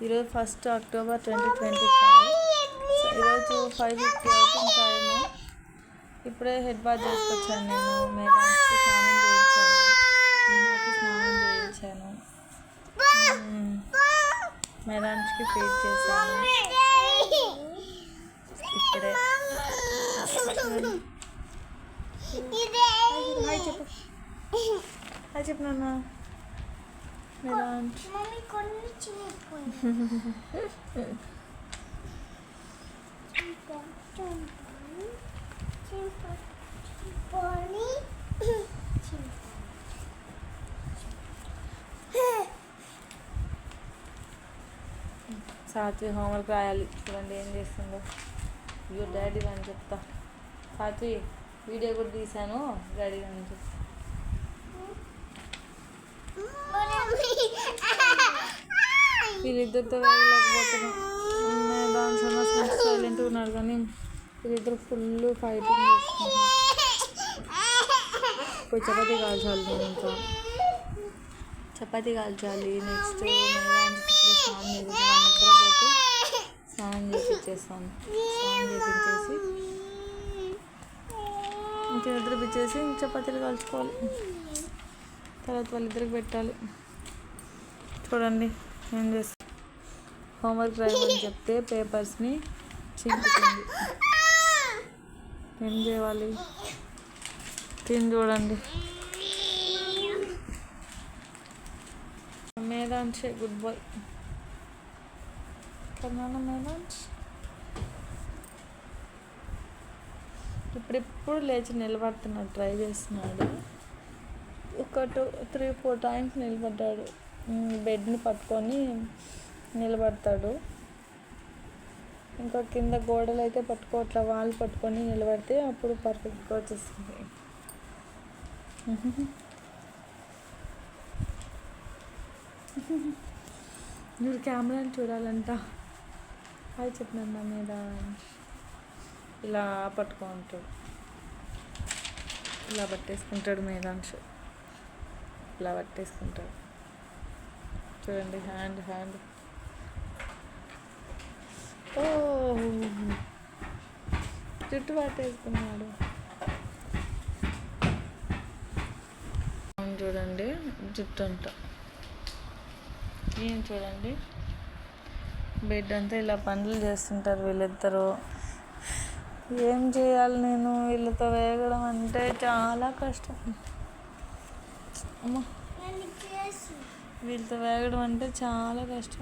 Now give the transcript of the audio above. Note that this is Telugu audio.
ఈరోజు 1 అక్టోబర్ 2025. ఈరోజు 5:50 అవుతుంది టైము. ఇప్పుడే హెడ్ బాత్ చేసుకొచ్చాను. నేను మేడానికి స్నానం చేయించాను, నిహాకి స్నానం చేయించాను, మేడానికి ఫీడ్ చేశాను. ఇప్పుడే హాయ్ చెప్పు నాన్న. మేడానికి సాత్వి హోంవర్క్ రాయాలి. చూడండి ఏం చేస్తుందో. అయ్యో డాడీ అని చెప్తా. సాత్వి వీడియో కూడా తీశాను, డాడీ అని చెప్తా. వీళ్ళిద్దరితో వేయలేకపోతున్నాం. దాని సమస్య సైలెంట్గా ఉన్నారు, కానీ వీళ్ళిద్దరు ఫుల్ ఫైటింగ్ చేస్తున్నారు. పోయి చపాతీ కాల్చాలి. నేను ఇంకా చపాతీ కాల్చాలి. నెక్స్ట్ స్నానం చేసి నిద్రపోతే స్నానం చేపించేస్తాను. స్నానం చేపించేసి ఇంకా నిద్రపించేసి చపాతీలు కాల్చుకోవాలి. తర్వాత వాళ్ళిద్దరికి పెట్టాలి. చూడండి ఏం చేస్తాను. హోంవర్క్ రాయమని చెప్తే పేపర్స్ని చింపుతుంది. ఏం చేయాలి? తిని చూడండి. మేధాంశే గుడ్ బాయ్. కన్నాను మేధాంశ్ ఇప్పుడిప్పుడు లేచి నిలబడుతున్నాడు, ట్రై చేస్తున్నాడు. ఒక 2-3-4 టైమ్స్ నిలబడ్డాడు. బెడ్ని పట్టుకొని నిలబడతాడు. ఇంకా కింద గోడలు అయితే పట్టుకోవట్లా, వాళ్ళు పట్టుకొని నిలబడితే అప్పుడు పర్ఫెక్ట్గా వచ్చేస్తుంది. మీరు కెమెరాని చూడాలంట. హాయ్ చెప్పిన మీద ఇలా పట్టుకుంటాడు, ఇలా పట్టేసుకుంటాడు. మేధాంశ్ ఇలా పట్టేసుకుంటాడు. చూడండి హ్యాండ్. ఓ జుట్టు పట్టేసుకున్నాడు. చూడండి జుట్టు అంతా. ఏం చూడండి, బెడ్ అంతా ఇలా పనులు చేస్తుంటారు వీళ్ళిద్దరూ. ఏం చేయాలి నేను? వీళ్ళతో వేగడం అంటే చాలా కష్టం. అమ్మా, వీళ్ళతో వేగడం అంటే చాలా కష్టం.